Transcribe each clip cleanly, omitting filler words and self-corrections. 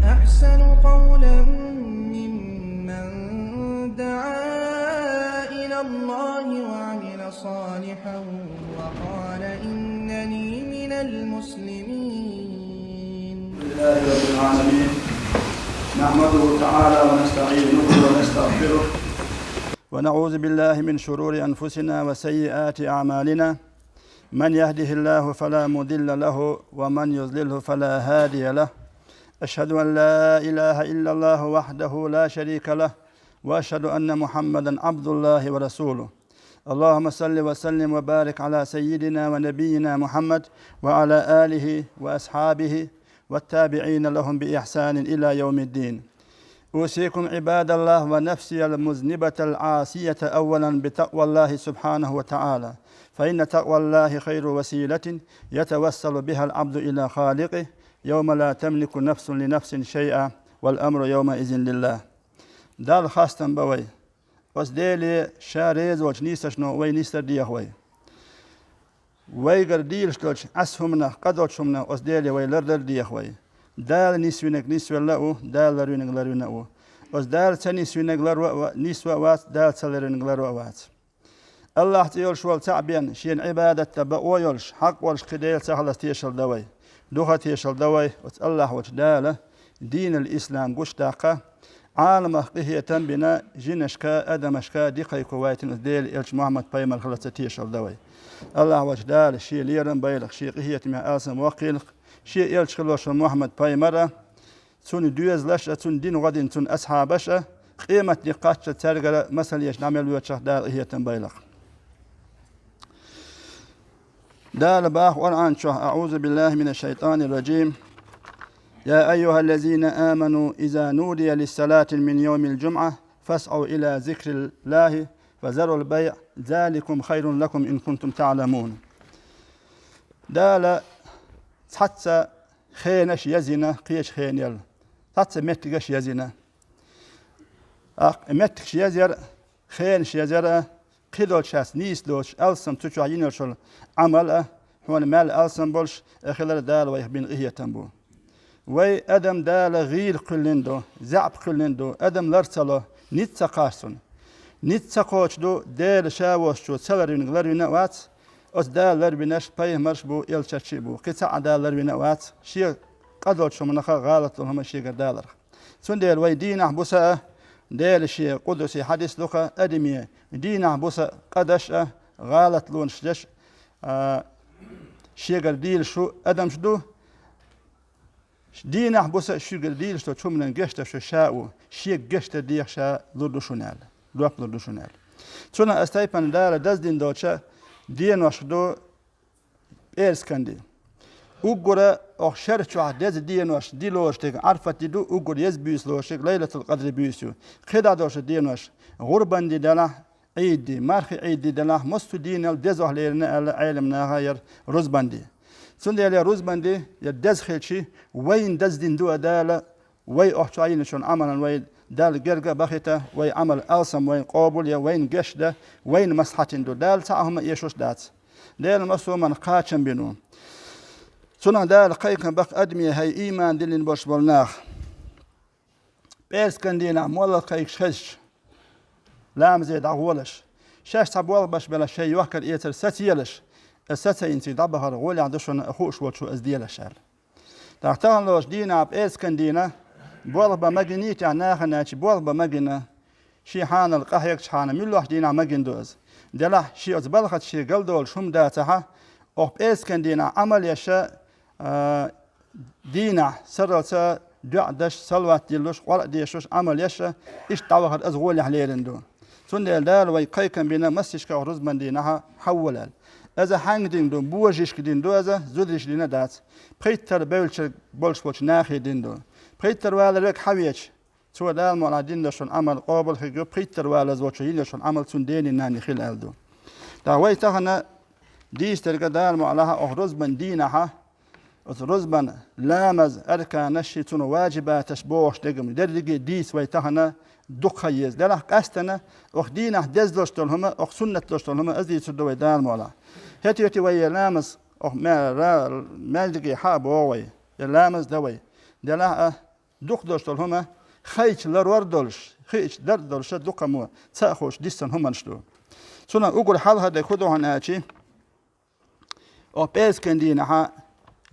أحسن قولا ممن دعا إلى الله وعمل صالحا وقال إنني من المسلمين. لله رب العالمين، نحمده تعالى ونستعينه ونستغفره ونعوذ بالله من شرور أنفسنا وسيئات أعمالنا. من يهده الله فلا مضل له ومن يضلله فلا هادي له. أشهد أن لا إله إلا الله وحده لا شريك له، وأشهد أن محمدا عبد الله ورسوله. اللهم صل وسلم وبارك على سيدنا ونبينا محمد وعلى آله وأصحابه والتابعين لهم بإحسان إلى يوم الدين. أوصيكم عباد الله ونفسي المذنبة العاصية أولا بتقوى الله سبحانه وتعالى، فإن تقوى الله خير وسيلة يتوسل بها العبد إلى خالقه يوم لا تملك نفس لنفس شيئا والأمر يومئذ لله. دال خاستن بوي وسديلي شاريز وش نيسشنو وي نيستر ديخوي ويقر ديلشتوش أسهمنا قدوشمنا وسديلي وي لردر ديخوي. دال نسوينك نسوي لأو دال لروينك لروينك وس دال تنسوينك لرو نسوى وات دال تلرينك لرو وات. الله تيولش والتعبين شين عبادة تبقوا يولش حق ولش قديل تخلص تيشل دوي دوخة تيشل دوي وت الله وتداله دين الإسلام قشتاقة عالم قهية بنا جنشكا أدمشكا دقي كويت ديل إلش محمد بايمر خلص تيشل دوي الله وتداله شي ليرن بايلق شي قهية ما آسم وقيلق شي إلش خلوش محمد بايمر تون دوز لشة تون دين غدين تون أصحابشة قيمة نقاش ترجع مثلا يش نعمل وجه دال قهية بايلق. دال باخ والآن أعوذ بالله من الشيطان الرجيم. يا أيها الذين آمنوا إذا نودي للصلاة من يوم الجمعة فاسعوا إلى ذكر الله وذروا البيع ذلكم خير لكم إن كنتم تعلمون. دال حتى خينش يزنا قيش خين يل حتى متقش يزنا متقش يزر خينش يزر قيدول شاس نيسلوش ألسم تشعينر شل عمله هون مال ألسم بولش خلال دال ويخبين إهية تنبو وي أدم دال غير قلندو زعب قلندو أدم لرسلو نيتسا قارسون نيتسا قوشدو دال شاوشو سلرين غلرين وات أس دال لربينش بايه مرشبو إلشاشيبو قطع دال لربين وات شي قدول شو منخا غالط لهم شي قدالر سون دال وي دينا بوسا دال شي قدسي حديث لوكا أدمية دينا بوسا قدش غالط لون شدش شي قرديل شو أدم شدو دينا بوسا شو قرديل شو من الجشت شو شاو شي جشت ديخ شا لردو شنال لوب لردو شنال سونا استيبان دال دزدين دوتشا دين وشدو إيرسكندي وقرا أو شرط عدد دين وش دي لوشتك عرفت دو وقر يزبيس لوشتك ليلة القدر بيسو خدا دوش دين وش غربان دي دلا عيد دي مارخ عيد دي دلا مستو دين الدزوح ليرنا العالمنا غير رزبان دي سند يلي رزبان دي يدز خيلشي وين دز دين دو دالا وي أحتوين شون عملا وين دال جرجا بخيته وين عمل ألسم وين قابل يا وين جشدة وين مصحتين دو دال تعهم يشوش دات دال مسو من قاتشن بينو سنة دال قيقا بق أدمي هاي إيمان دلين برش بالناخ بيرس كندينا مولا قيق شخش لام زيد عغولش شاش تبوال باش بلا شي يوكر إيتر ستيلش الستة ينتي دبهر غولي عدشون أخوش وشو أزديلش هال تحتان لوش دينا بيرس كندينا بوال بمجنيت عناخ ناتي بوال بمجنة شي حان القهيق شحانا ملوح دينا مجن دوز دلا شي أزبالخت شي قلدول شم داتها أو بيرس كندينا عمل يشا دينا سرلتا دعدش سلوات ديلوش ورق ديشوش عمل يشا إيش تعوخد أزغول يحليرندو سندل دال ويقيكا بينا مسيشكا ورزبان دينها حولال إذا حانج دين دو بوجيش كدين دو إذا زودريش دينا دات بخيتر بولش بولش وش ناخي دين دو بخيتر والرك حويش سوى دال مولا دين دشون عمل قابل خيجو بخيتر والا زوجين دشون عمل سنديني ناني خلال دو دا ويتهنا ديش تلقى دال مولاها رزبان دينها رزبان لامز أركان نشيتون واجباتش بوش دقم درجة ديس ويتهنا دقيز دلها قستنا أخدينا دزلوش تلهم أخ سنة لوش تلهم أزدي تدو دال مولا هتي ويا لامز أخ ما دقي حاب ووي لامز دوي دلها دوخ دوشتل هما خيش لرور دولش خيش در دولش دوكا مو تأخوش ديستن هما نشلو سونا أقول حال هذا خدو هناچي أو بيز كندينها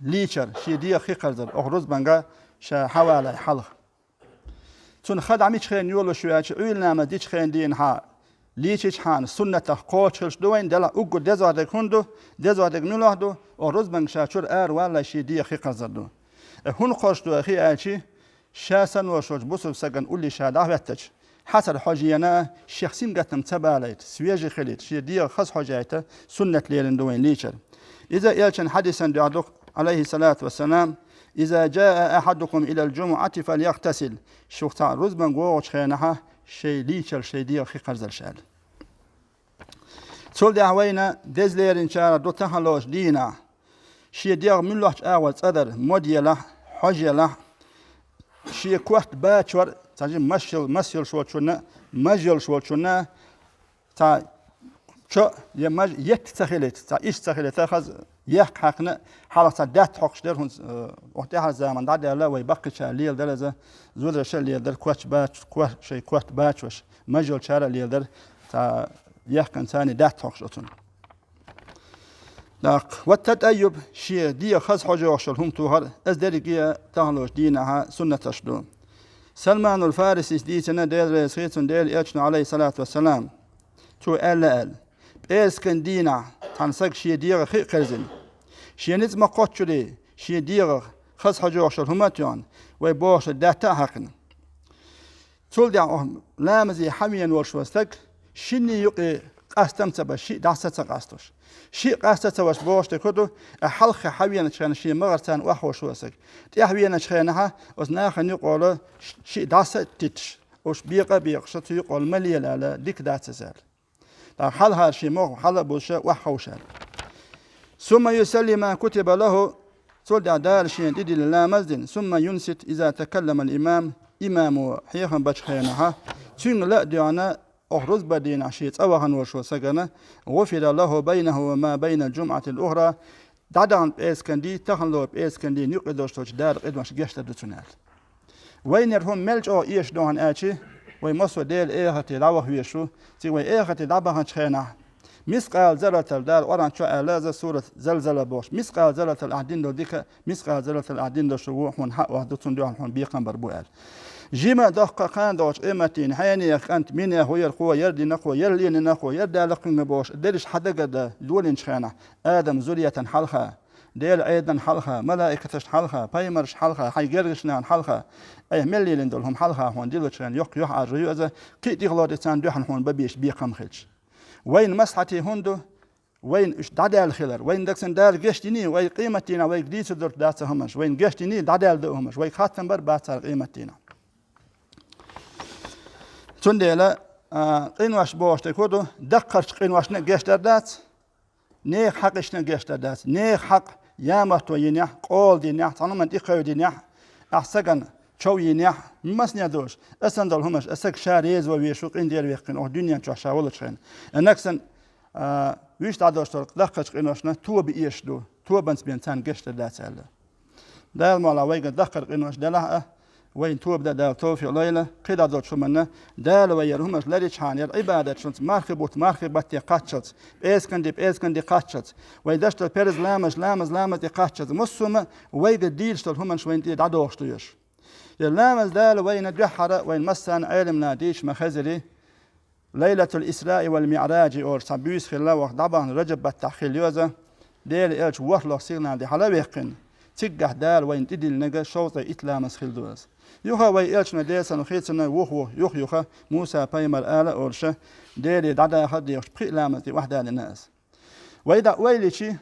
ليشر شي دي خيقرزر أو روز بانغا شا حوالي حلق سونا خد عميش خين يولو شوياتش أولنا ما ديش خين دينها ليشيش حان سنة قوتش دوين دلا أقول دزوادك هندو دزوادك نلوحدو أو روز بانغ شا شور ولا شي دي خيقرزر دو هون قوش دو أخي آتي شاسن وشوج بوسو سجن قولي شاداه واتج حسر حاجينا شخصين قتم تباليت سويجي خليت شي دي خاص حاجاته سنة ليلن دوين ليشر إذا يلشن حديثا دعوك عليه الصلاة والسلام إذا جاء أحدكم إلى الجمعة فليغتسل شو تاع روز من قوش خينها شي ليشر شي دي خي قرزل شال سول دعوينا دزلير إن شاء دو تهلوش دينا شي دي ملوحش أول صدر موديلا حاجيلا شي كوحت باتشور تاجي مسيل شوتشونا مجل شوتشونا تا شو يت تخيلت تا إيش تخيلت تاخذ يحق حقنا حالة دات حقش در هون وقتها الزمن داد لا ويبقي شاليل در ز زود شاليل در كوحت باتش شي كوحت باتش مجل شاليل در تا يحق إنسان دات حقش أتون لاق والتأيب شيء دي خاص حاجة وشلهم توهر از درجة تهلوش دينها سنة تشدو سلمان الفارسي دي سنة دير سيتون دير إيشنا عليه الصلاة والسلام تو قال بس كان دينا تنسق شيء دير خي قرزن شيء نزم قطشري شيء دير خاص حاجة وشلهم تيان ويبوش داتا حقن تول دع لامزي حميا ورشوستك شني يقي قاستمت شيء دعسة قاستوش شيء قاستة وش بوش تكودو حلقة حوينا شان شيء مغرتان وحوش وسك تحوينا شانها وزناخن يقول شيء دعسة تتش وش بيق شتو يقول مليل على ديك دعسة زال حل هذا شيء مغ حل بوش وحوشال ثم يسلي ما كتب له صلد دار شيء ديدي لا مزدن ثم ينست إذا تكلم الإمام إمام حيخا بشخينها تين لا ديانا أخرج بدين عشيت أوهن وشو سجنة غفر له بينه وما بين الجمعة الأخرى دعان إسكندي تخلو إسكندي نقدوش توش دار إدمش جشت دتونال وين يرهم ملج أو إيش دوهن آتي ويمسو ديل إيهتي لوه ويشو تي وإيهتي لبهن شخينة مسقال زلة الدار وران شو ألاذ سورة زلزلة بوش مسقال زلة الأعدين دو ديك مسقال زلة الأعدين دو شو هون حق وحدتون دوهن هون بيقن بربوال جيما دقة كان دوش إمتين حيني أنت مين هو يرقوا يردي نقوا يرلين نقوا يرد لقين بوش ديرش حدا قد دولين شخانة آدم زرية حلقة ديل أيضا حلقة ملائكة حلقة بايمرش حلقة حيجرشنا حلقة أي مليين دولهم حلقة هون ديلو شان يح عريوزة كي تغلط تان دوحن هون ببيش بيقام خلش وين مسحتي هندو وين إيش دعدال خلر وين دكسن دار جشتني وين قيمتنا وين جديد دور داس همش وين جشتني دعدال دهمش وين خاتم بر باتر قيمتنا تنديلا قينواش بوش تكودو دقرش قينواش نجشتر دات نيخ حقش نجشتر دات نيخ حق يامرتو ينيح قول دينيح تنمن إخيو دينيح أحسجن شو ينيح مسني دوش أسندل همش أسك شاريز ويشوق إن دير ويقين أو دنيا تشاشا ولا تشين أنكسن ويش تعدوش ترك دقرش قينواشنا تو بيش دو تو بنس بينتان جشتر دات سأله دال مالا ويجا دقر قينواش دلها وين توب دا توفي ليلة قيدا دوت شو منا دال ويرهمش لريش حانير عبادة شنت مرخبت قاتشت بإسكندي قاتشت ويدشت البرز لامز قاتشت مسومة ويجا ديلشت الهمن شوين دي دعوش تيش يلامز دال وين جحرة وين مسان علم ناديش مخزري ليلة الإسراء والمعراج أور سبيس خلا وقت طبعا رجب بالتحخيل يوزا ديل إلش وحلق سيغنا دي حلا ويقين تيجح دال وين تدي النجا شوطة إتلامس خيل دوز يوها ويأتنا ديسا نخيتنا وهو يوخا موسى بايمر آلة أورشة ديلي دادا خدي يشبقي لامس دي وحدة للناس ويدا ويليشي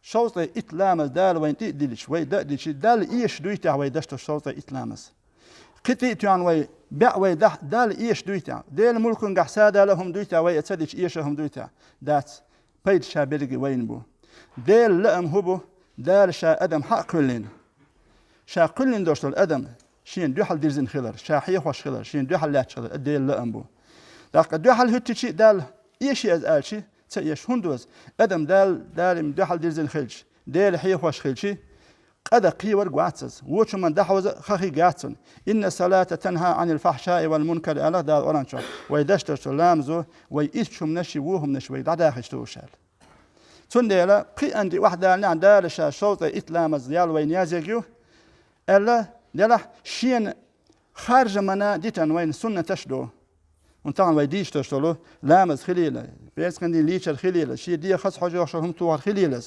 شوطة إتلامس دال وين تديلش ويدا ديشي دال إيش دويتا ويدشتو شوطة إتلامس قتي تيان وي بع ويدا دال إيش دويتا ديل ملكن قحسادا لهم دويتا ويأتدش إيشهم دويتا دات بيد شابرقي وين بو ديل لأم هبو دال شا أدم حق كلين شا كلين دوشتو الأدم شين دوحل ديرزن خلر شاحيه وش خلر شين دوحل لات خلر الديل لأمبو داق دوحل هتشي دال إيشي از آلشي تيش هندوز أدم دال من دوحل ديرزن خلش ديل حيه وش خلشي قد قيور قواتز وش من دحوز خخي قاتن إن الصلاة تنهى عن الفحشاء والمنكر على دار أورانشو ويدشتش لامزو ويئشم نشي وهم نشوي داخل توشال تنديلا قي عندي واحدة عن دارش شوط إتلام زيال وين يازيجيو ألا دلا شين خارج منا ديتن وين سنة تشدو ونطعن ويديش تشتلو لامز خليلة بيس كندي ليشر خليلة شي دي خص حاجة هم توار خليلة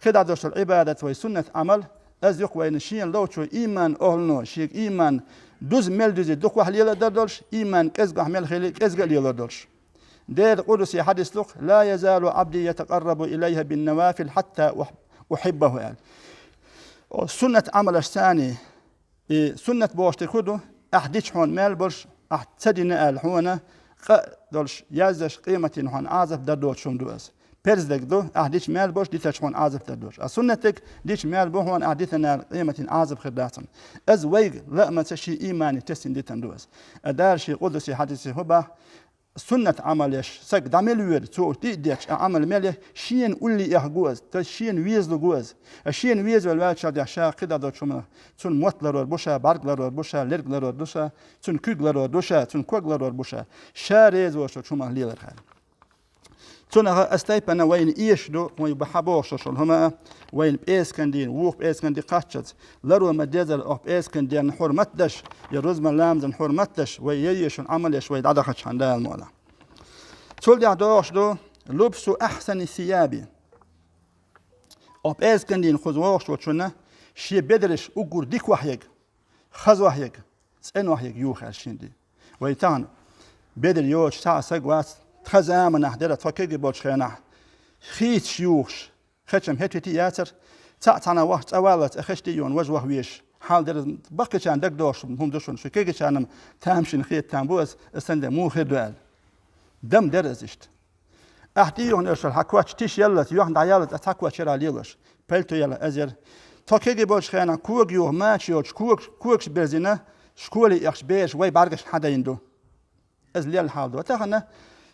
خدع دوش العبادة وسنة عمل از يق وين شين لو شو إيمان أهلنا شيء إيمان دوز مل دوز دق وحليلة دردش إيمان كزق مل خلي كزق ليلة دردش دير قدسي حديث لق لا يزال عبدي يتقرب إليها بالنوافل حتى أحبه يعني. سنة عمل الثاني سنة بوش تكودو أحديش هون مال برش أحتدينا الحونة دولش يازش قيمة هون عازف دردوش شون دوز بيرزدك دو أحديش مال برش ديتش هون عازف دردوش سنتك ديش مال بو هون أحديثنا قيمة عازف خداتن از ويق لا ما تشي إيماني تسين ديتن دوز أدار شي قدسي حديثي هبا سنة عملش سك دعمل وير تو تيديش عمل مالي شين قولي يحجوز تشين ويز لجوز الشين ويز والوالد شاد يحشا كده دوت شو تون موتلر بوشا بارجلر بوشا لرجلر بوشا تون كوجلر بوشا تون كوجلر بوشا شاريز وشو شو مهليل الحال تون استيبنا وين إيش دو وين بحبوش شو هما وين بإيس كندين ووق بإيس كندي قاتشت لرو مديزل أو بإيس كندين حرمتش يروز من لامزن حرمتش وييش عملش ويد خش عند المولا تول دي عدوش دو لبسوا أحسن ثيابي أو بإيس كندين خذوش وشنا شي بدرش أقول ديك وحيق خذ وحيق سأن وحيق يوخ الشين ويتان بدر يوش ساعة سقوات خزام نحدر تفكر بوش خيانة خيت شيوخ خشم هتتي ياتر تعطنا وقت أولت أخشتيون وجوه ويش حال در بقى كان دك دوش هم دوشون شو كي كانم تامشين خيت تامبوز استند مو خدوال دم درزشت أحديون إيش الحكواتش تيش يلا يوحنا دعيالت أتحكوا شرا ليلش بلتو يلا أزير تفكر بوش خيانة كوج يوه ماشيوش كوج برزينة شكولي يخش بيش وي بارجش حدا يندو از ليل حال دو تاخنا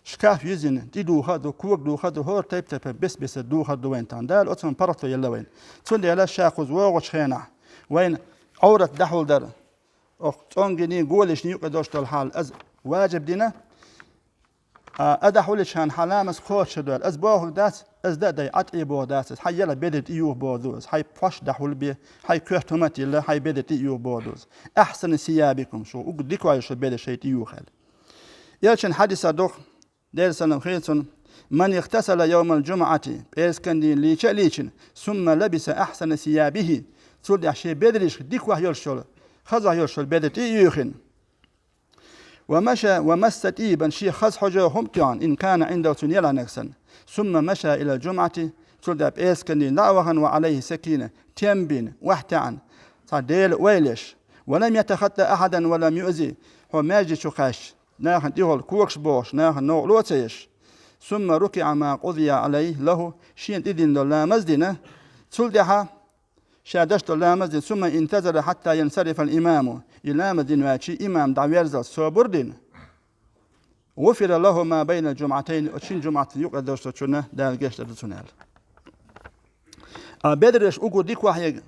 شكاف يزين دي دوخا دو كوك دوخا دو هور تيب تيب بس دوخا دو وين تاندال أتمنى برطو يلا وين تون يلا شاخوز ووغش خينا وين عورة دحول در تونجني قولش نيوك دوشت الحال از واجب دينا أدحولش هان حلامس خوش دول از باهو دات از داي عطي بو دات حي يلا بدت إيوه بودوز حي فاش دحول بي حي كوهتمت يلا حي بدت إيوه بودوز أحسن ثيابكم شو أقول ديكو عايش بدت شيء إيوه خال يالشن حديث دوخ دير سلام خيرتون من اغتسل يوم الجمعة بإسكندين ليشن ثم لبس أحسن ثيابه تقول يحشي بدريش ديك وح يرشل خزع يرشل بدت يوخن ومشى ومست إيبا شي خز حجة همتعن إن كان عنده تنيلا نكسن ثم مشى إلى الجمعة تقول بإسكندين دعوها وعليه سكينة تيمبين وحتعن صديل ويلش ولم يتخطى أحدا ولم يؤذي هو ماجي شخاش ناخن ديهول كوكش بوش ناخن نوع لوتيش ثم ركع ما قضي عليه له شين إذن لا مزدنا تلدها شادشت لا مزدن ثم انتظر حتى ينصرف الإمام إلى مزدن واتشي إمام دعويرزل سوبردين غفر له ما بين الجمعتين وشين جمعة يقدر شتشنا دال جيش تدسونال بدرش أقول ديك وحيق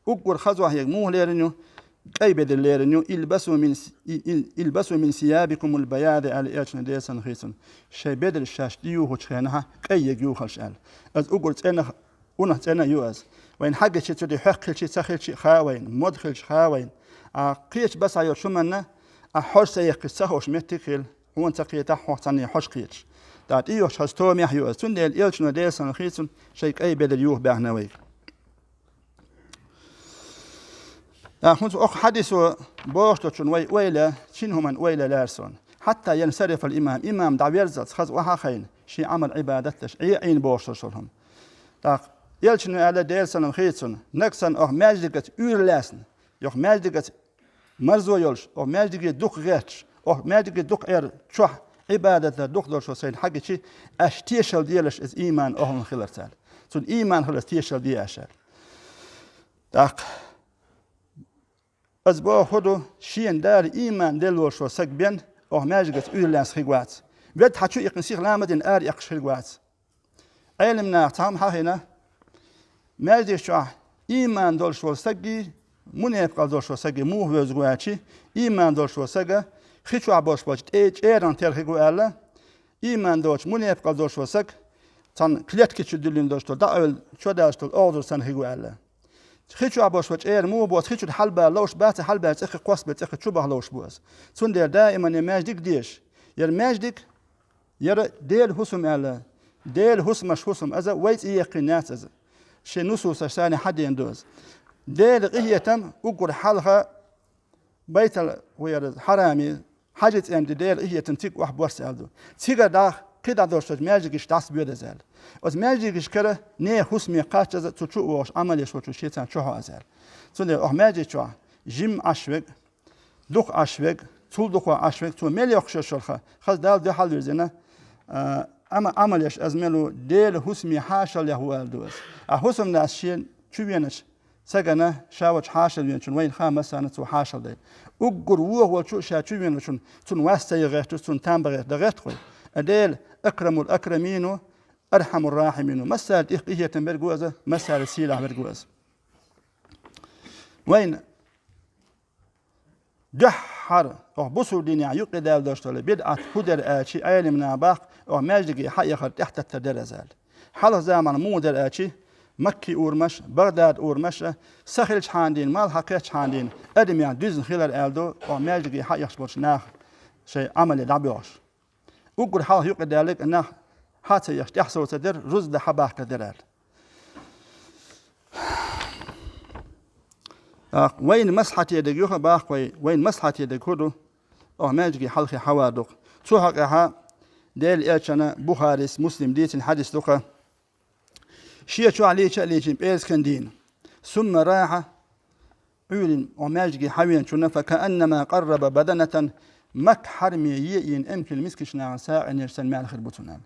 أقول خز وحيق مو ليرنيو أي بدل ليرنيو البسوا من ثيابكم البياض على إيشن ديسن خيسن شيء بدل الشاش ديو هوشخينها كي يجيو خلشال از أقول أنا يوز وين حاجة شيء تدي حق شيء سخل شيء خاوين مدخل شيء خاوين قيش بس عيو شو منا أحوش سيق سهوش متكل هو تقي تحوش ثاني حوش قيش دات إيوش هستوم يحيوز تندل إيشن ديسن خيسن شيء أي بدل يوه بعناوي كنت حديث بوشتشون ويلا شنو من ويلا لارسون حتى ينصرف الإمام إمام دعويرزت خز وحاخين شي عمل عبادتش عين بوشتشونهم يلشنو على ديرسن خيتسون نكسن ماجدقت لاسن يوخ ماجدقت مرزو يلش ماجدقت دوق غيتش ماجدقت دوق تشوح عبادة دوق دورشو سين حاجة شي أشتيشل ديالش إز إيمان أهل خلرتال سون إيمان خلص تيشل دي أشال أزبا خدو شين دار إيمان دلور شو سكبين ماجدقت لاس خيقوات بيد حتشو يقنسيخ لامدين يقش خيقوات علمنا تعم هنا ماجد شو iman dolş olsagi munafık dolş olsagi muh özgüaçi iman dolş olsaga hiç aboş boş eran terhigu alla iman dolş munafık dolş olsak tan kletki çüdülün dolş da öl çodaştol ordur san higu alla hiç aboş boş muh boş hiç halba loş bat halba tık qasbet tık çubah loş boş sun der daima nemajdik diş yer majdik yer del husum alla del husmash husum aza wait yaqinat aza شيء نصوص ثاني حد يندوز ديل قيتم أقول حالها بيت وير حرامي حاجة أم ديل قيتم تيك واحد بورس ألدو تيجا دا كده دوشت ماجيكش تاس بيد زال أز ماجيكش كده نه حسمي قاتش از تشو واش عملي شو تشو شيطان شو هازال توني ماجي شو جيم أشوك دوخ أشوك تول دوخ أشوك تو ملي أخش شلخه خلاص دال ده حل يزنا أما عمليش أزملو ديل حسمي حاشل يهوال دوز حسم ناس شيء شو بينش سجنا شاوش حاشل بينشون وين خامس سنة تو حاشل ده أقول وهو شو شو بينشون تون واسطة يغيرت تون تامبغير دغيرت خوي أديل أكرم الأكرمين أرحم الراحمين مسألة إيه تنبرجوزة مسألة سيلة برجوز وين دحر أو بصور ديني يقيد داشتله بدعة هدر آتي أيل من باق أو ماجدي حيخر تحت التدرزال حال زمان مودر آتي مكي أورمش بغداد أورمش سخيل حاندين مال حقيقة حاندين أدميان دوزن خلال ألدو أو ماجدي حيخش بوش ناخ شيء عمل دعبيوش وقول حال يقيد ذلك أنه حتى يحصل تدر رزد حباك كدرال وين مسحة يدك يوخا باقوي وين مسحة يدك هدو أو ماجي حلقي حوادق توحقها ديل إيشانا بخاريس مسلم ديت الحديث لقا شيء شو عليه شأليجين بإيز كندين ثم راح عيلين أو ماجي حوين شنا فكأنما قرب بدنة مك حرمي يئين أمكن المسكشنا عن ساعة يرسل مال خربتنا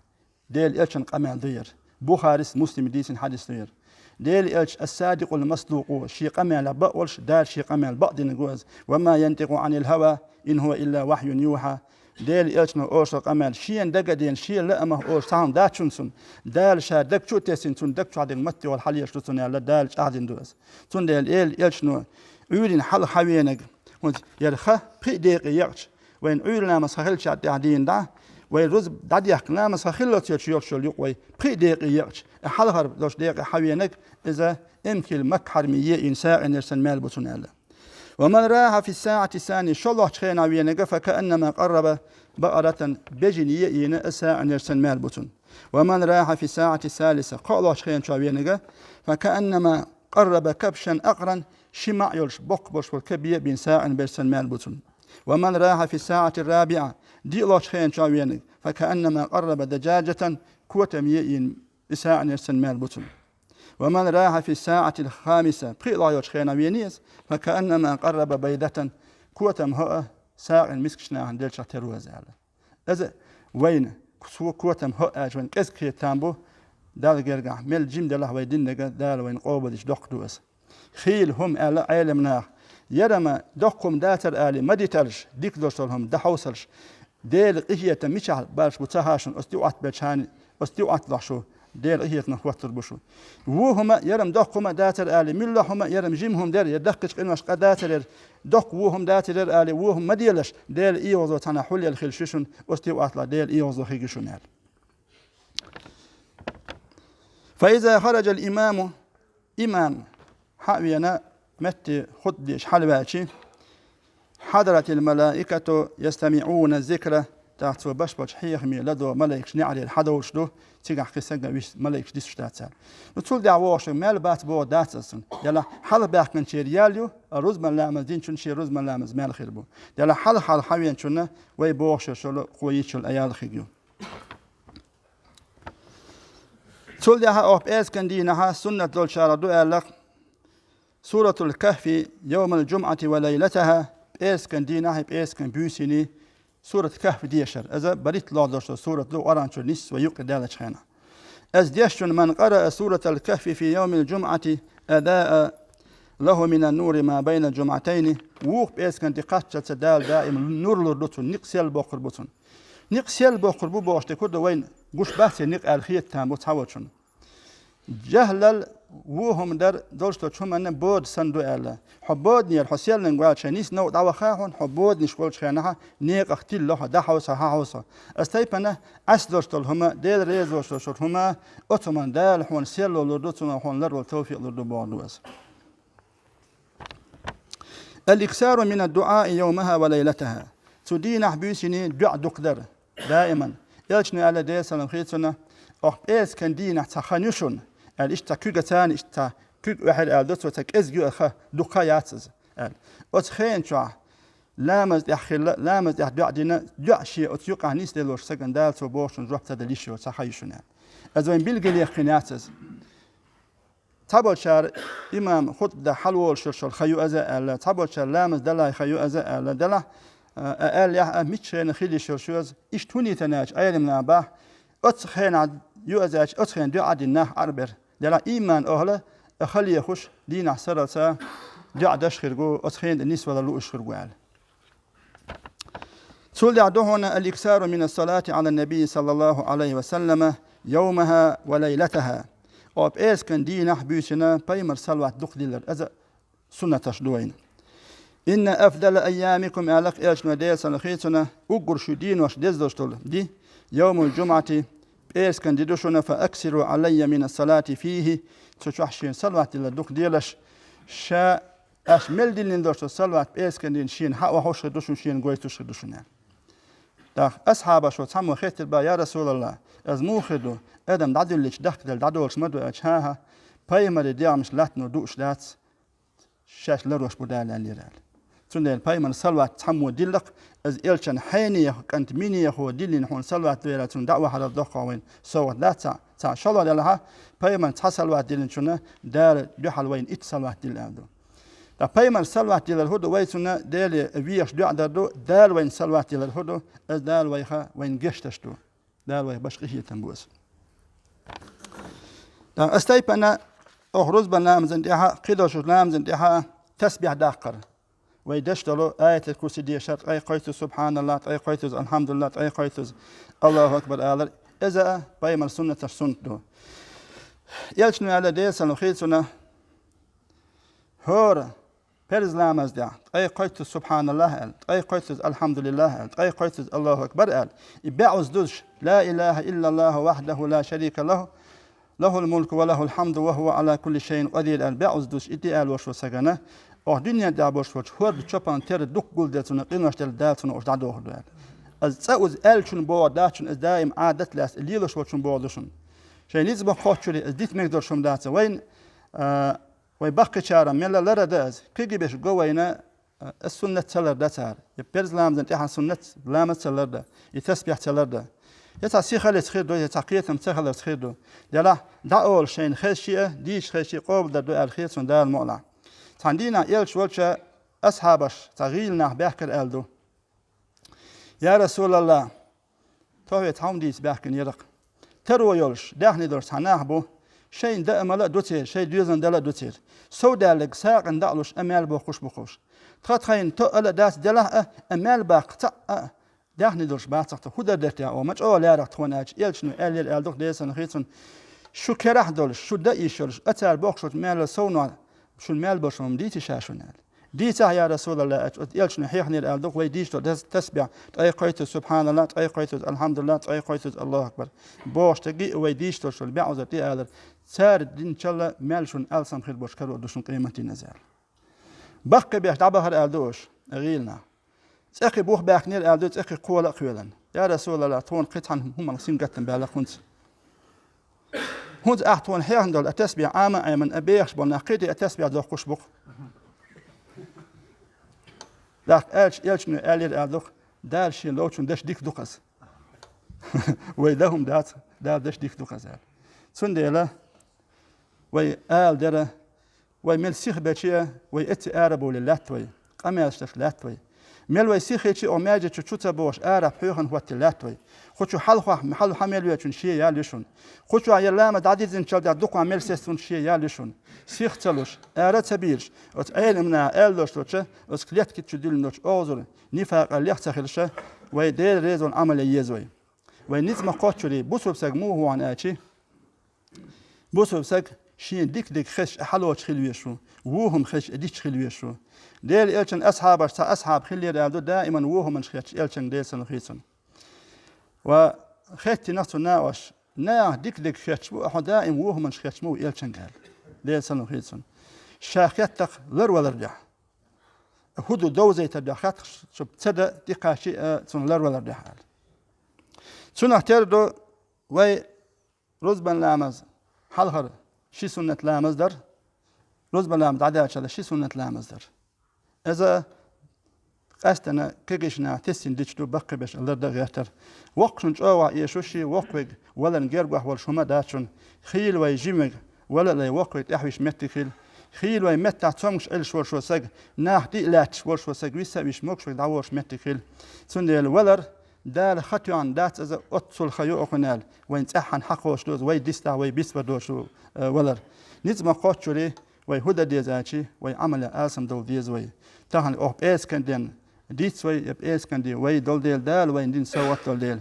ديل إيشان قمال دير بخاريس مسلم ديت الحديث دير ديل إلش الصادق المصدوق شي قمل بقولش دار شي قمل بعض نجوز وما ينطق عن الهوى إن هو إلا وحي يوحى ديل إلش نوش قمل شي دقدين شي لا ما أوش تام داتشونسون دال شادك شو تسنتون دك شو عدين متي والحلية شو تسون يلا دال عدين دوز تون ديل إلش نو عيون حل حوينك يرخى بيديق يرش وين عيوننا مسخيل شاد عدين دا ويرز داديك نام مسخيل تيرشيوك شو يقوي بيديق يرش حلقر دوش ديق حوينك إذا إمكن مكحر مية إنسان يرسل مال بطنال ومن راح في الساعة الثانية شو الله تخينا وينك فكأنما قرب بقرة بجنية إن إساء يرسل مال بطن ومن راح في الساعة الثالثة قال الله تخينا شو وينك فكأنما قرب كبشا أقرا شمع يلش بق بش والكبية بإنساء يرسل مال بطن ومن راح في الساعة الرابعة دي الله تخينا شو وينك فكأنما قرب دجاجة كوة مية إساء يرسل مال بطن ومن راح في الساعة الخامسة بقي لا يشخينا وينيس فكأنما قرب بيضة كوتم هو ساق المسكشنا عند الشتر وزعله إذا وين كوتم هو أجوان كذا تامبو دال جرجع مل جيم دله ويدين دال وين قابلش دقدوس خيل هم على علمنا يرما دقهم داتر آلي ما ديترش ديك دوستهم دحوسلش ديل إهية مشاع بالش بتهاشن استيوات بتشان استيوات لاشو ديل إهية نخوتر بشو وهما يرم دقهم داتر آلي ملهما يرم جيمهم دير يدقش قناش قداتر دق وهم داتر آلي وهم ما ديلش ديل إيوزو تنحول الخلششون استيوات لا ديل إيوزو خيجشونال فإذا خرج الإمام إمام حاوينا متى خدش حلواتي حضرت الملائكة يستمعون الذكر تحت بشبش حيخمي لدو ملائكش نعري الحدوش دو تيجح قصة ويش ملائكش ديش تاتسال نطول دعواش مال بات بو داتسن يلا حل باق من شيرياليو الرز من لامز دين شون شي رز من لامز مال خير بو يلا حل حوين شونه وي بوش شلو خويش الأيال خيجو تول دها أوب إس كندينها سنة دول شاردو ألق سورة الكهف يوم الجمعة وليلتها إس كندينها بإس كن بيسيني سورة الكهف ديشر إذا بريت لا درس سورة لو أرانشو نس ويقدر دالش خنا أز ديشون من قرأ سورة الكهف في يوم الجمعة أداء له من النور ما بين الجمعتين ووق بإس كن دقات دال دائما نور لردتون نقسيل بقر بطن نقسيل بقر بو باش تكرد وين قش بحث نق الخيط تام بتحوشون جهل وهم در دولشتو شمن بود سندو ألا حبود نير حسيل نقول شنيس نو دعوة خاهون حبود نشقول شخنها نيق اختيل له ده حوسه ها حوسه استيبنا أسدوشتل هما دير ريزوشتل هما أتمنى دال حون سيلو لردوتنا حون لرو التوفيق لردو بعضوز. الإكثار من الدعاء يومها وليلتها تدين حبيسني دعاء دقدر دائما يلشني على دي سلام خيتنا إيس كان دين تخانيشون الإشتا كوغتان إشتا كوغ واحد ألدوت وتك إزجو أخا دقاياتز أتخين شو لامز دعاء دينا دعاء شيء أتيوقع نيس دلوش سكن دال توبوشن ربط دليشي وتخايشون أزوين بيلقي يخيناتز تابل شار إمام خد ده حلول شرشل خيو أزا ألا تابل شار لامز دلا خيو أزا ألا دلا أل يح ميتشين خيلي شرشوز إيش توني تناج أيل من أباه أتخين عد يو أزاج أتخين دعاء دينه عربر دلا إيمان أهله أخلي يخش دين حسرة دعاء دشخرجو أتخين النسوة للو أشخرجو على سول يعدهنا الإكثار من الصلاة على النبي صلى الله عليه وسلم يومها وليلتها أب إيس كان دين حبيسنا بيمر صلوات دخديلر أز سنة تشدوين إن أفضل أيامكم ألق إيش نديل سنخيتنا أقر شو دين وش دزدشتل دي يوم الجمعة إيس كان ديدوشنا فأكثروا علي من الصلاة فيه تشوحشين صلوات دخديلش شاء أشمل دين دوشت صلوات إيس كان دين شين حق وحوش دوشن شين قويتوش دوشنا ده أصحاب شو تسمو خيت البا يا رسول الله از موخدو ادم دادو ليش دخت دل دادوش مدو اجهاها بايمر ديامش لاتنو دوش دات شاش لروش بدال ليرال تندل بايمر صلوات تحمو دلق از إلشان حيني كانت ميني يخو دلين هون صلوات ديرا تون دعوة على الدقاوين صوت لا تا شالله دلها بايمر صلوات دلين شونه دار بحال وين ات صلوات دل ادو دا بايمر صلوات دل الهدو ويتونه دال ويش دو دال وين صلوات دل الهدو از دال ويخا وين قشتشتو دال وي بشقيه تنبوس دا استيبنا اخرز بنام زندها قدوش نام زندها تسبيح داقر ويدشتلو آية الكرسي دي شرط أي قيتو سبحان الله أي قيتو الحمد لله أي قيتو الله أكبر آلر إذا بايمر سنة السنة يلشنو على دي سنخيتنا هور بيرز لامز دي أي قيتو سبحان الله أي قيتو الحمد لله أي قيتو الله أكبر آل يبعوز دوش لا إله إلا الله وحده لا شريك له له الملك وله الحمد وهو على كل شيء قدير البعوز دوش إدي آل وشو سجنه أو دنيا دابوش وش هو بتشوفان تير دق قول داتنا قينوش تل داتنا وش دعوه دال از تأوز آل شون بوا داتشون از دائم عادت لاس الليلوش وشون بوا دوشون شيء نيزبا خاطري از ديت مقدر شون دات وين ويبقى شارع ملا لرا داز كيجي بيش جوينا السنة تلر داتار يبرز لامز انت إحنا سنة لامز تلر دا يتسبيح تلر دا يتعسي خالص خير دو يتعقيتهم تخلص خير دو دلا دعول شين خشية ديش خشية قابل دو الخير سن دال مقلع تندينا يلش ولشة أصحابش تغيلنا بحكر ألدو يا رسول الله توهي تهم ديس بحكن يرق ترو يلش دهني درس هناهبو شيء دائما لا دوتير شيء دوزن دلا دوتير سو دالك ساقن دعلوش أمال بوخش بخوش تخين تقل داس دلا أمال باق دهني درس باعتقد هدا درتيا ومش أول يارق توناج يلشنو ألير ألدوك ديسن خيتون شو كره دولش شو دايشلش أتار بوخش مال سونال شو المال بشرم ديتي شاشونال ديتا يا رسول الله يلش نحيحني الألدوق ويديش تسبع أي قيت سبحان الله أي قيت الحمد لله أي قيت الله أكبر باش تجي ويديش تشل بعوزة تيالر سار دين شلا مالشون ألسم خير باش كرو دوشون قيمتي نزال بقى بيح تعبها الألدوش غيلنا تأخي بوخ باكنير الألدوش تأخي قوة قولا يا رسول الله تون قطعا هم نصين قتن بالله كنت هونز أحتون حيان دول أتسبيع عاما أي من أبيخش بنا قيدي أتسبيع دول قشبق لك ألش من ألير ألدوخ دال شي لوتشون داش ديك دوقز ويدهم دال داش ديك دوقز سنديلا وي آل درا وي مل سيخ باتشيا وي اتي آربو للاتوي قمياش تش لاتوي مل وي سيخ يتشي أماجي تشوتا بوش آرب حيوخن هو تلاتوي خوشو حلقه محل حمل ويتشون شي يالشون خوشو عيلامة دعديد زنشال دا دوقوا عمل سيستون شي يالشون سيخ تلوش آرا تبيرش وت أيل منا آلوش لوتشا وسكليت كتشو ديل نوش أوزر نفاق الليخ تخلشا وي دير ريزون عمل يزوي وي نزم قاتشوري بوسو بساق مو هو عن آتشي بوسو بساق شين ديك خش حلوش خلويشو وهم خش ديش خلويشو ديل إلشن أصحاب خلي رادو دائما وهم من خش إلشن ديل سنخيسن وختي نفسه ناوش ديك خش وهو دائم وهم من خش مو إلشن قال ديل سنخيسن شاخيتك لر ولا رجع هدو دوزي تدخات شب تدا دقاشي سن لر ولا رجع سنة تردو وي رزبان لامز حلخر شي سنة لامز در رزبان لامز عداش هذا شي سنة لامز در إذا قاستنا كيجشنا تسين ديشتو بقي باش الله دا غيرتر وقشن جوا يشوشي وقوي ولا نجربه ولا شما داشون خيل ويجيمك ولا لا وقوي تحويش متخيل خيل وي متى تسمش ال شو ساق ناح دي لات شو ساق ويسا ويش موكش داوش متخيل سندل ولر دال خطيان دات إذا أتصل خيو أقنال وين تحن حقوش دوز وي ديستا وي بيسبر دوشو ولر نيزما قاتشولي وي هدا ديزاتشي وي عمل آسم دول ديز وي تهن أوب إيس كندين ديتس وي يب إيس كندي وي دول ديل دال وي ندين سوات دول ديل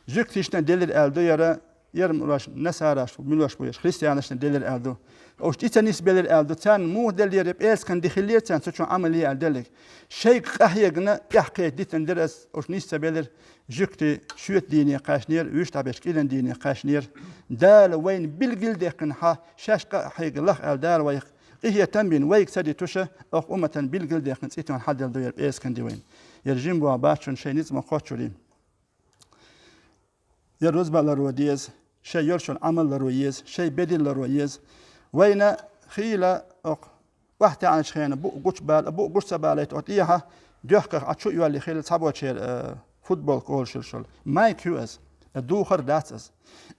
جكتيشنا ديل الدو يرى يرمراش نساراش وملوش بويش خريستيانشنا ديل الدو أوش تيتا نسبة للألدو تان مو دل يرب إيس كان دخلير تان سوتشون عملية الدلك شيء قهيجنا يحكي ديتن درس أوش نسبة لل جكتي شوت ديني قاشنير ويش تابش كيلن ديني قاشنير دال وين بالجل دقنها شاش قهيج الله الدال ويق هي تنبين ويك سدي توشة أو أمة بالجل دقن سيتون حد الدو يرب إيس كان دي وين يرجم بوا باشون شيء نسمع قاتشولين يرز بالروديز شيء يرشون عمل الرويز شيء بديل الرويز وين خيلة واحد عن شخينا بو قش باليت أطيها ديحك عشو يوالي خيل صابوا شيء فوتبول كول شل ما كيوز الدوخر داتس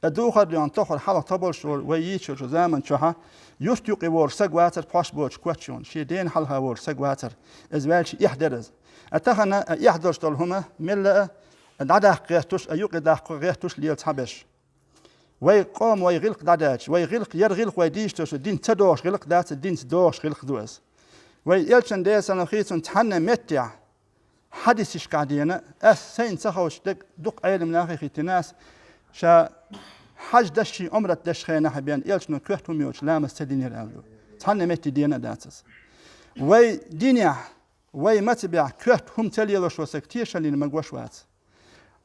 الدوخر اللي انتخر حلا طبل شل وييش شو زمان شها يستيقي ور سجواتر باش بوش كوتشون شيء دين حلها ور سجواتر إزوالش يحدرز أتخنا يحدرش طلهما ملا العداء قيتوش أيوك العداء قيتوش ليل تحبش ويقوم ويغلق داداش ويغلق يرغلق ويديش توش الدين تدوش غلق دات الدين تدوش غلق دوس ويلشن ديس أنا خيسون تحنا متع حدثش قاعدينا سين سخوش دق عيل من آخر خيتناس شا حج دشي عمرت دش خينا حبيان يلشنو كوهتو ميوش لامس تديني الأولو تحنا متع دينا داتس وي دينيا وي متبع كوهت هم تليلوش وسكتيش اللي نمقوش وات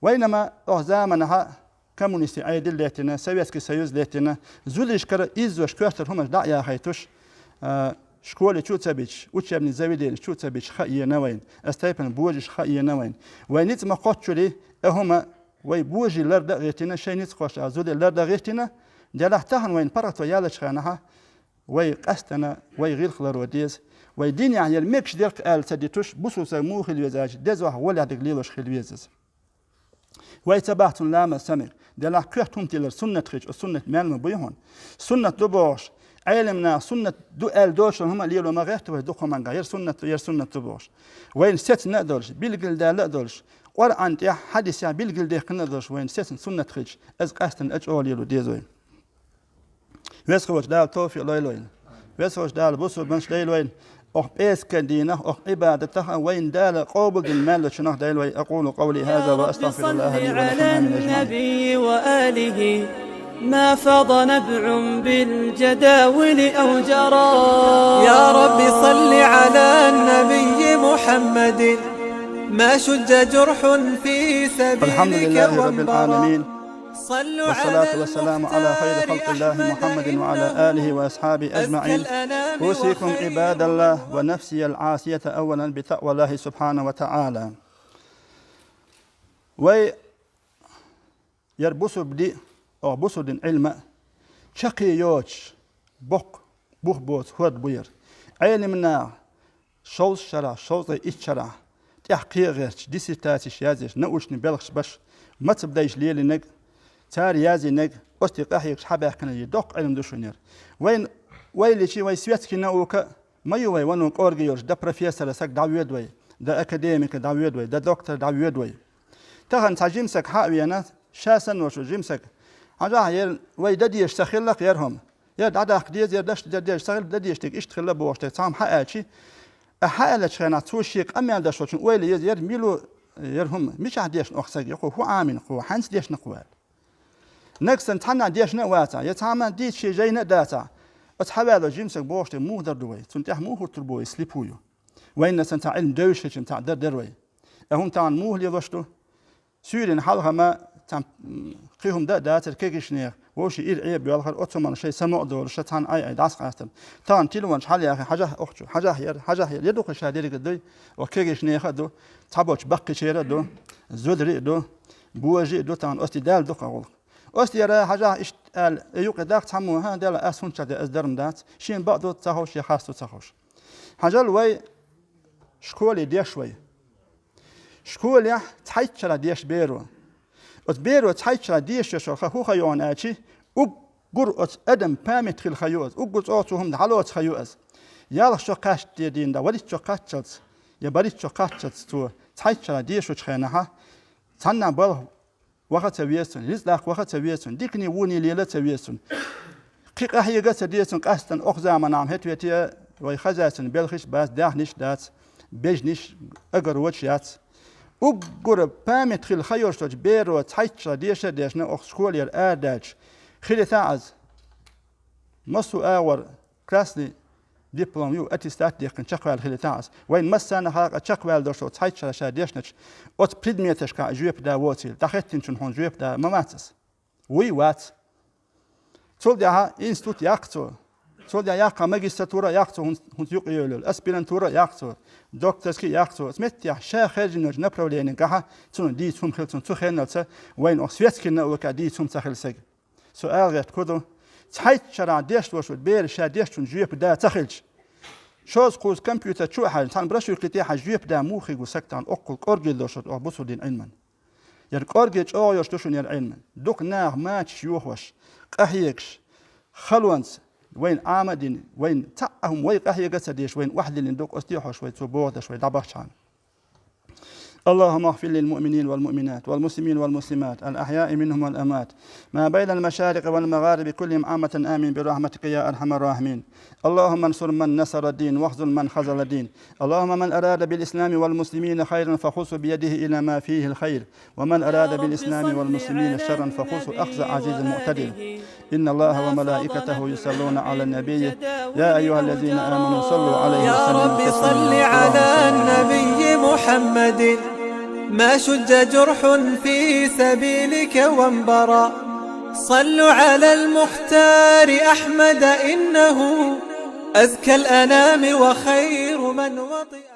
وينما زامنها كمونيستي عيد لاتنا سويسكي سيوز لاتنا زوليش كرا إزوش كوارتر هم دعيا خيتوش شكولي شو تبيش وتشابني زاويدين شو تبيش خائية نوين استيبن بوجش خائية نوين وينيت ما قاتشولي هما وي بوجي لرد غيتنا شيء نتقاش زولي لرد غيتنا دلها تهن وين برت ويالش خانها وي قستنا وي غير خلر وديز وي دين يعني الميكش ديرك آل تديتوش بوسوسا مو خلويزاج دزوح ولا دقليلوش خلويزز ويتبعتون لام سمر دلها كرتهم تلر سنة خيج السنة مال بيهون سنة دبوش علمنا سنة دو آل دوش هم ليلو ما غيرت ويدوخهم عن غير سنة دبوش وين ست نقدرش بالجل دا نقدرش قرآن تيا حديث يا بالجل دا نقدرش وين ست سنة خيج از قاستن أول يلو ديزوين ويسخوش دال توفيق ليلوين ويسخوش دال بوسو بنش ليلوين إيس كدينه عبادته وين دال قابل المال شنه دايل أقول قولي هذا وأستغفر الله لي ولكم على النبي وآله ما فاض نبع بالجداول أو جرى يا رب صل على النبي محمد ما شج جرح في سبيلك الحمد لله رب العالمين صلوا والصلاة والسلام على خير خلق الله محمد وعلى آله وأصحابه أجمعين أوصيكم عباد الله ونفسي العاصية أولا بتقوى الله سبحانه وتعالى ويربصوا بدي أو بصوا دين علم شقي يوش بوخ بوت هود بوير علمنا شوز شرع شوز إيش تحقيق غيرش ديسيتاتي شيازيش نقولشني بلغش باش ما تبدايش ليلي نق تار يازي نق أستيقاحيك حبا كنا يدق علم دوشنير وين ويلي شي وي سويتكي نوك ما يوي ونو قورغيورش دا بروفيسور ساك داويد وي دا اكاديميك داويد وي دا دكتور داويد وي تاغن تاجيمسك حاوينا شاسن وشو جيمسك عجاه ير وي ددي يشتغل لك يرهم يا دادا قديز يا داش ددي يشتغل ددي يشتك اشتغل بوشتك تام حقاچي أحالة خنا توشيك أمي عند شوشن ويلي ير ميلو يرهم مش عديش نقصك يقول هو آمن هو حنس ديش نقوال نقصن تحنا ديش نقواتا يتعامل ديش شي جاي نداتا حوالو جيمسك بوشت مو دردوي تنتح مو هو تربوي سليبويو وين سنت علم دوشة تاع دروي هم تاع مو اللي وشتو سورين حالها ما تاع قيهم دات الكيكشنير وش عيب بالآخر أتمنى شيء سمع دور شتان أي داس قاستم تان تلوان حال يا أخي حاجة أختو حاجة يدوق الشادير قدوي وكيكشنير خدو تابوش بقي شيرة دو زودري دو بوجي دو تان أستدال دو قول أستيرا حاجة إشتال يوق داك تحمو ها دل أسون شاد أزدرم دات شين بعضو تهوش يخاصو تهوش حاجة الوي شكولي ديش شوي شكولي تحيت شلا ديش بيرو بيرو تحيت شلا ديش شو خو خيون أشي وقر أدم بامت الخيوز وقر أوتهم دعلوت خيوز يالله شو قاش دين دا ولي شو قاتشت يا بري شو قاتشت تو تحيت شلا ديش وشخناها تنا بره وقت ويسون رزق وقت ويسون ديكني وني ليلة ويسون قيق هي قصة ديسون قاستن أخذ ما نعم هتويتي ويخزاسن بلخش باس داهنش دات بيجنش أجر وجهات وقرب بامت خل خير شوج بيرو تحيش ديش ديشنا أخ شكول ير آداج خلي ثاعز مصو آور كراسني دبلوم يو أتستات ديكن شقوال خلي ثاعز وين مسانا حلقة شقوال دوشو تحيش شا ديشنش أت بريدميتش كا جويب دا ووتيل تخيتين شن هون جويب دا مماتس وي وات تول دها إنستوت ياقتو تول دها ياقا ماجستاتورا ياقتو هون يقيولو الأسبيرانتورا ياقتو دكتورسكي ياقتو سمت يا شا خارج نج نبرولين كها تون دي توم خلتون تو خنلت وين أسويتك نوكا دي توم تخلسج سؤال غير كودو تحيت شرع ديش وشو بير شا ديش تون جويب دا تخلج شوز قوز كمبيوتر شو حال تان برشو كتير حجويب دا موخي وسكتان أقل أرجل دوشت أو بصو دين علما يعني أرجل أو يشتوشون ير علما دوك ناغ ماتش يوهوش قهيكش خلونس وين عامدين وين تأهم وين قهيك سديش وين واحد اللي ندوك أستيحو شوي تبوض شوي دبخشان اللهم اغفر للمؤمنين والمؤمنات والمسلمين والمسلمات الأحياء منهم والأموات ما بين المشارق والمغارب كلهم عامة آمين برحمتك يا أرحم الراحمين اللهم انصر من نصر الدين واخذل من خذل الدين اللهم من أراد بالإسلام والمسلمين خيرا فخص بيده إلى ما فيه الخير ومن أراد بالإسلام والمسلمين شرا فخص أخذ عزيز مقتدر إن الله وملائكته يصلون على النبي يا أيها الذين آمنوا صلوا عليه وسلم يا رب صل على النبي محمد ما شج جرح في سبيلك وانبرى صلوا على المختار أحمد إنه أزكى الأنام وخير من وطئ